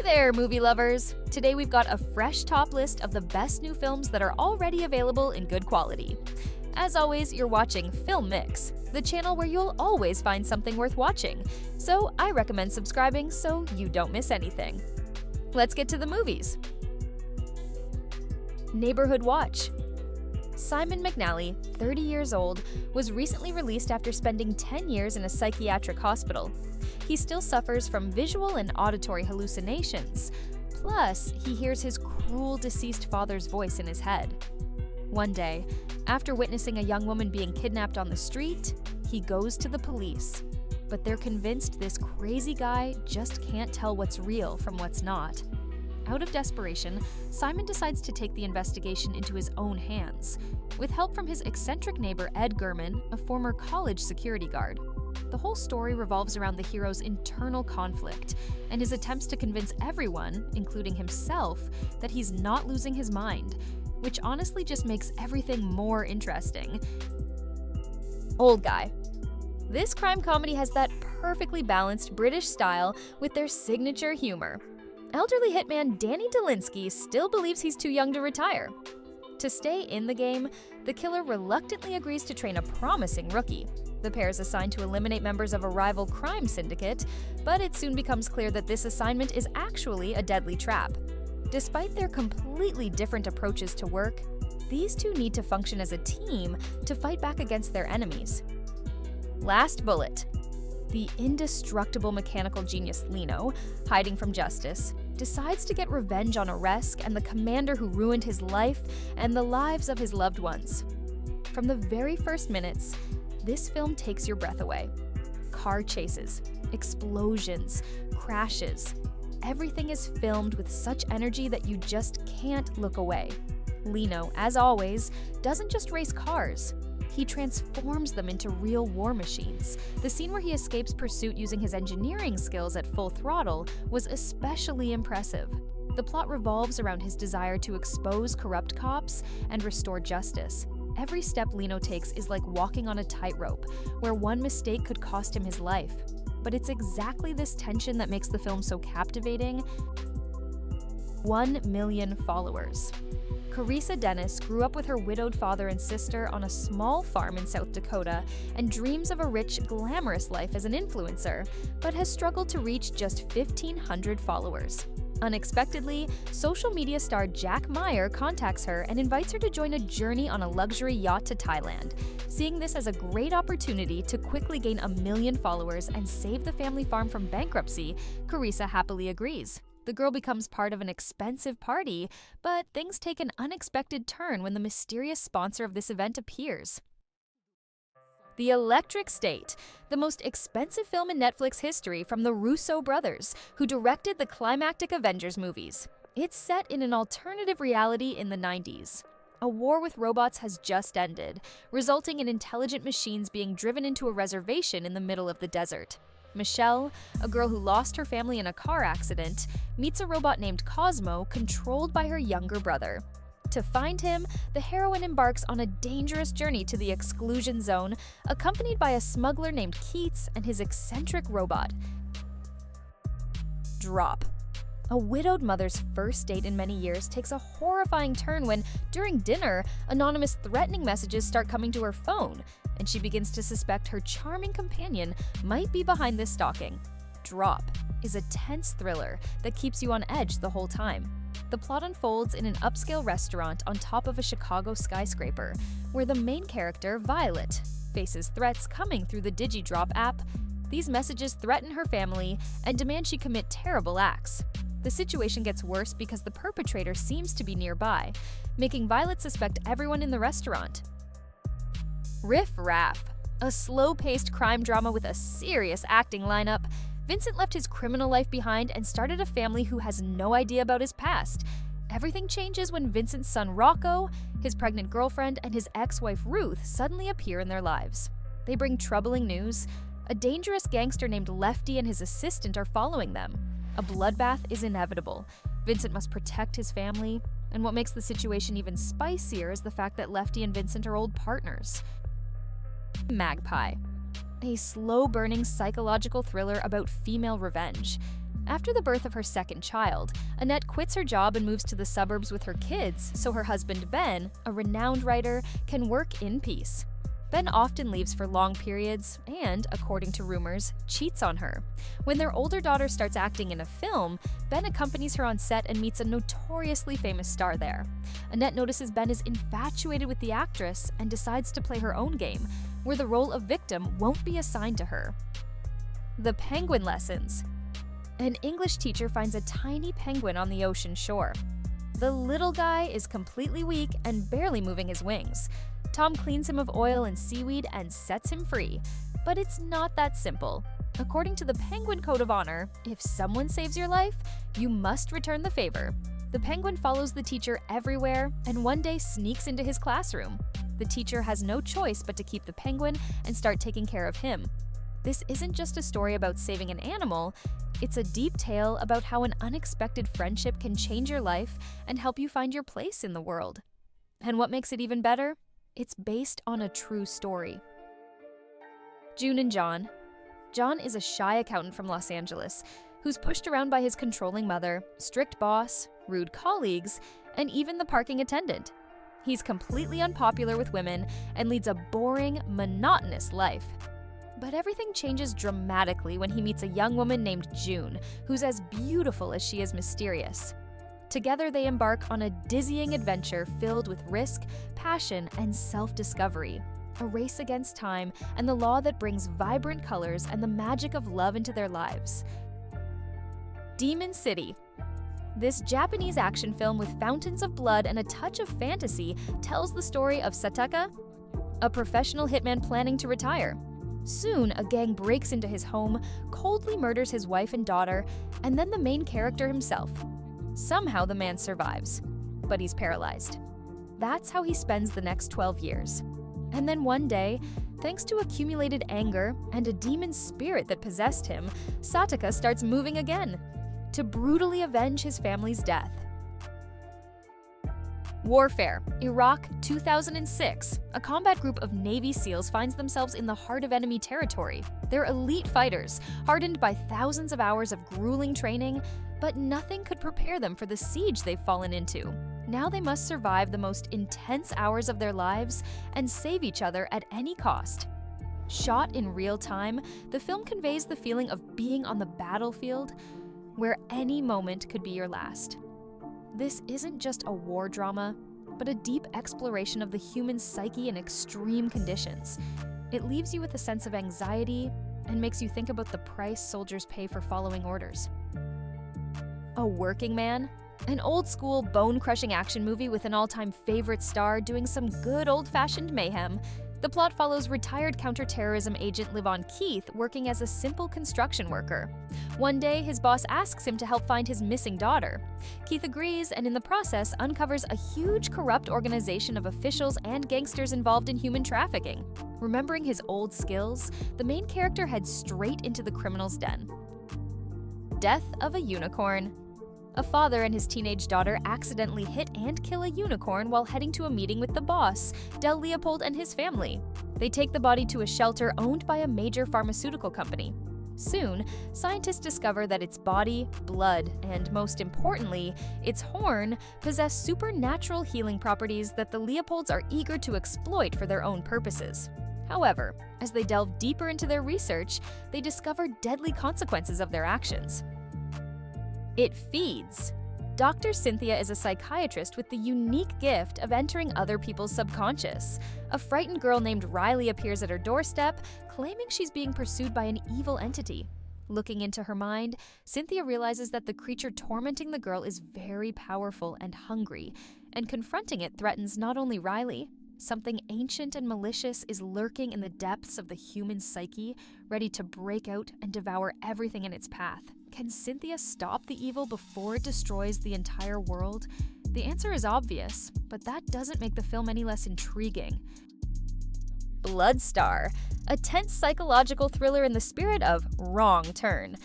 there, movie lovers! Today we've got a fresh top list of the best new films that are already available in good quality. As always, you're watching Film Mix, the channel where you'll always find something worth watching, so I recommend subscribing so you don't miss anything. Let's get to the movies. Neighborhood Watch. Simon McNally, 30 years old, was recently released after spending 10 years in a psychiatric hospital. He still suffers from visual and auditory hallucinations. Plus, he hears his cruel deceased father's voice in his head. One day, after witnessing a young woman being kidnapped on the street, he goes to the police. But they're convinced this crazy guy just can't tell what's real from what's not. Out of desperation, Simon decides to take the investigation into his own hands, with help from his eccentric neighbor Ed Gurman, a former college security guard. The whole story revolves around the hero's internal conflict and his attempts to convince everyone, including himself, that he's not losing his mind, which honestly just makes everything more interesting. Old Guy. This crime comedy has that perfectly balanced British style with their signature humor. Elderly hitman Danny Dolinsky still believes he's too young to retire. To stay in the game, the killer reluctantly agrees to train a promising rookie. The pair is assigned to eliminate members of a rival crime syndicate, but it soon becomes clear that this assignment is actually a deadly trap. Despite their completely different approaches to work, these two need to function as a team to fight back against their enemies. Last Bullet. The indestructible mechanical genius Lino, hiding from justice, decides to get revenge on Oresk and the commander who ruined his life and the lives of his loved ones. From the very first minutes, this film takes your breath away. Car chases, explosions, crashes. Everything is filmed with such energy that you just can't look away. Lino, as always, doesn't just race cars. He transforms them into real war machines. The scene where he escapes pursuit using his engineering skills at full throttle was especially impressive. The plot revolves around his desire to expose corrupt cops and restore justice. Every step Lino takes is like walking on a tightrope, where one mistake could cost him his life. But it's exactly this tension that makes the film so captivating. 1 million followers. Carissa Dennis grew up with her widowed father and sister on a small farm in South Dakota and dreams of a rich, glamorous life as an influencer, but has struggled to reach just 1,500 followers. Unexpectedly, social media star Jack Meyer contacts her and invites her to join a journey on a luxury yacht to Thailand. Seeing this as a great opportunity to quickly gain 1 million followers and save the family farm from bankruptcy, Carissa happily agrees. The girl becomes part of an expensive party, but things take an unexpected turn when the mysterious sponsor of this event appears. The Electric State, the most expensive film in Netflix history from the Russo brothers, who directed the climactic Avengers movies. It's set in an alternative reality in the 90s. A war with robots has just ended, resulting in intelligent machines being driven into a reservation in the middle of the desert. Michelle, a girl who lost her family in a car accident, meets a robot named Cosmo controlled by her younger brother. To find him, the heroine embarks on a dangerous journey to the exclusion zone, accompanied by a smuggler named Keats and his eccentric robot. Drop. A widowed mother's first date in many years takes a horrifying turn when, during dinner, anonymous threatening messages start coming to her phone, and she begins to suspect her charming companion might be behind this stalking. Drop is a tense thriller that keeps you on edge the whole time. The plot unfolds in an upscale restaurant on top of a Chicago skyscraper, where the main character, Violet, faces threats coming through the DigiDrop app. These messages threaten her family and demand she commit terrible acts. The situation gets worse because the perpetrator seems to be nearby, making Violet suspect everyone in the restaurant. Riff Raff. A slow-paced crime drama with a serious acting lineup. Vincent left his criminal life behind and started a family who has no idea about his past. Everything changes when Vincent's son Rocco, his pregnant girlfriend, and his ex-wife Ruth suddenly appear in their lives. They bring troubling news. A dangerous gangster named Lefty and his assistant are following them. A bloodbath is inevitable. Vincent must protect his family, and what makes the situation even spicier is the fact that Lefty and Vincent are old partners. Magpie. A slow-burning psychological thriller about female revenge. After the birth of her second child, Annette quits her job and moves to the suburbs with her kids so her husband Ben, a renowned writer, can work in peace. Ben often leaves for long periods and, according to rumors, cheats on her. When their older daughter starts acting in a film, Ben accompanies her on set and meets a notoriously famous star there. Annette notices Ben is infatuated with the actress and decides to play her own game, where the role of victim won't be assigned to her. The Penguin Lessons. An English teacher finds a tiny penguin on the ocean shore. The little guy is completely weak and barely moving his wings. Tom cleans him of oil and seaweed and sets him free. But it's not that simple. According to the Penguin Code of Honor, if someone saves your life, you must return the favor. The penguin follows the teacher everywhere and one day sneaks into his classroom. The teacher has no choice but to keep the penguin and start taking care of him. This isn't just a story about saving an animal, it's a deep tale about how an unexpected friendship can change your life and help you find your place in the world. And what makes it even better? It's based on a true story. June and John. John is a shy accountant from Los Angeles who's pushed around by his controlling mother, strict boss, rude colleagues, and even the parking attendant. He's completely unpopular with women and leads a boring, monotonous life. But everything changes dramatically when he meets a young woman named June, who's as beautiful as she is mysterious. Together they embark on a dizzying adventure filled with risk, passion, and self-discovery. A race against time and the law that brings vibrant colors and the magic of love into their lives. Demon City. This Japanese action film with fountains of blood and a touch of fantasy tells the story of Sataka, a professional hitman planning to retire. Soon, a gang breaks into his home, coldly murders his wife and daughter, and then the main character himself. Somehow the man survives, but he's paralyzed. That's how he spends the next 12 years. And then one day, thanks to accumulated anger and a demon spirit that possessed him, Sataka starts moving again, to brutally avenge his family's death. Warfare, Iraq, 2006. A combat group of Navy SEALs finds themselves in the heart of enemy territory. They're elite fighters, hardened by thousands of hours of grueling training, but nothing could prepare them for the siege they've fallen into. Now they must survive the most intense hours of their lives and save each other at any cost. Shot in real time, the film conveys the feeling of being on the battlefield, where any moment could be your last. This isn't just a war drama, but a deep exploration of the human psyche in extreme conditions. It leaves you with a sense of anxiety and makes you think about the price soldiers pay for following orders. A Working Man, an old-school, bone-crushing action movie with an all-time favorite star doing some good old-fashioned mayhem. The plot follows retired counterterrorism agent Livon Keith working as a simple construction worker. One day, his boss asks him to help find his missing daughter. Keith agrees and in the process uncovers a huge corrupt organization of officials and gangsters involved in human trafficking. Remembering his old skills, the main character heads straight into the criminal's den. Death of a Unicorn. A father and his teenage daughter accidentally hit and kill a unicorn while heading to a meeting with the boss, Del Leopold, and his family. They take the body to a shelter owned by a major pharmaceutical company. Soon, scientists discover that its body, blood, and most importantly, its horn, possess supernatural healing properties that the Leopolds are eager to exploit for their own purposes. However, as they delve deeper into their research, they discover deadly consequences of their actions. It Feeds. Dr. Cynthia is a psychiatrist with the unique gift of entering other people's subconscious. A frightened girl named Riley appears at her doorstep, claiming she's being pursued by an evil entity. Looking into her mind, Cynthia realizes that the creature tormenting the girl is very powerful and hungry, and confronting it threatens not only Riley. Something ancient and malicious is lurking in the depths of the human psyche, ready to break out and devour everything in its path. Can Cynthia stop the evil before it destroys the entire world? The answer is obvious, but that doesn't make the film any less intriguing. Bloodstar, a tense psychological thriller in the spirit of Wrong Turn.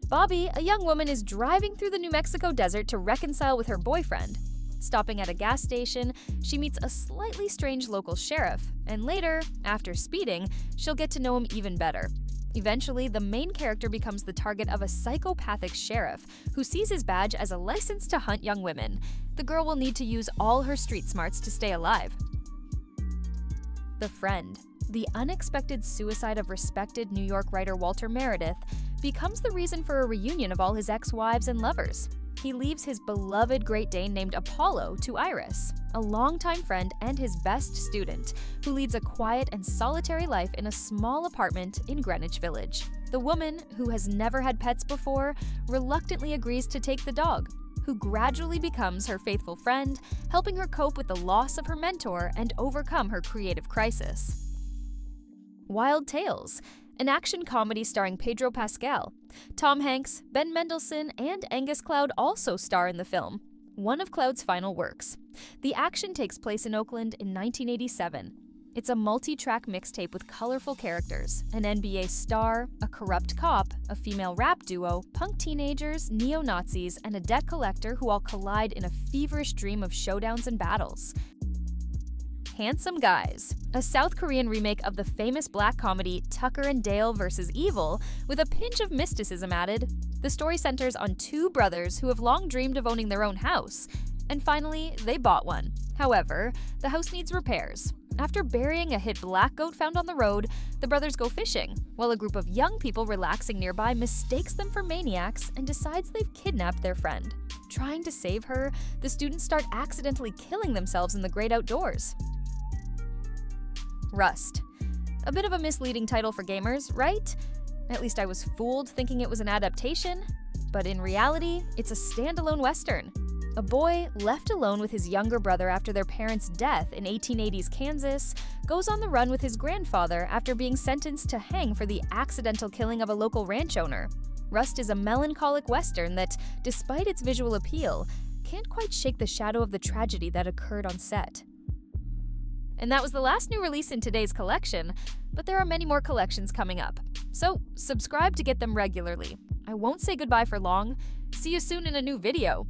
Bobby, a young woman, is driving through the New Mexico desert to reconcile with her boyfriend. Stopping at a gas station, she meets a slightly strange local sheriff, and later, after speeding, she'll get to know him even better. Eventually, the main character becomes the target of a psychopathic sheriff who sees his badge as a license to hunt young women. The girl will need to use all her street smarts to stay alive. The Friend. The unexpected suicide of respected New York writer Walter Meredith becomes the reason for a reunion of all his ex-wives and lovers. He leaves his beloved Great Dane named Apollo to Iris, a longtime friend and his best student, who leads a quiet and solitary life in a small apartment in Greenwich Village. The woman, who has never had pets before, reluctantly agrees to take the dog, who gradually becomes her faithful friend, helping her cope with the loss of her mentor and overcome her creative crisis. Wild Tales, an action comedy starring Pedro Pascal. Tom Hanks, Ben Mendelsohn, and Angus Cloud also star in the film, one of Cloud's final works. The action takes place in Oakland in 1987. It's a multi-track mixtape with colorful characters, an NBA star, a corrupt cop, a female rap duo, punk teenagers, neo-Nazis, and a debt collector who all collide in a feverish dream of showdowns and battles. Handsome Guys, a South Korean remake of the famous black comedy Tucker and Dale vs. Evil, with a pinch of mysticism added. The story centers on two brothers who have long dreamed of owning their own house, and finally, they bought one. However, the house needs repairs. After burying a hit black goat found on the road, the brothers go fishing, while a group of young people relaxing nearby mistakes them for maniacs and decides they've kidnapped their friend. Trying to save her, the students start accidentally killing themselves in the great outdoors. Rust. A bit of a misleading title for gamers, right? At least I was fooled thinking it was an adaptation, but in reality, it's a standalone Western. A boy, left alone with his younger brother after their parents' death in 1880s Kansas, goes on the run with his grandfather after being sentenced to hang for the accidental killing of a local ranch owner. Rust is a melancholic Western that, despite its visual appeal, can't quite shake the shadow of the tragedy that occurred on set. And that was the last new release in today's collection, but there are many more collections coming up. So subscribe to get them regularly. I won't say goodbye for long. See you soon in a new video.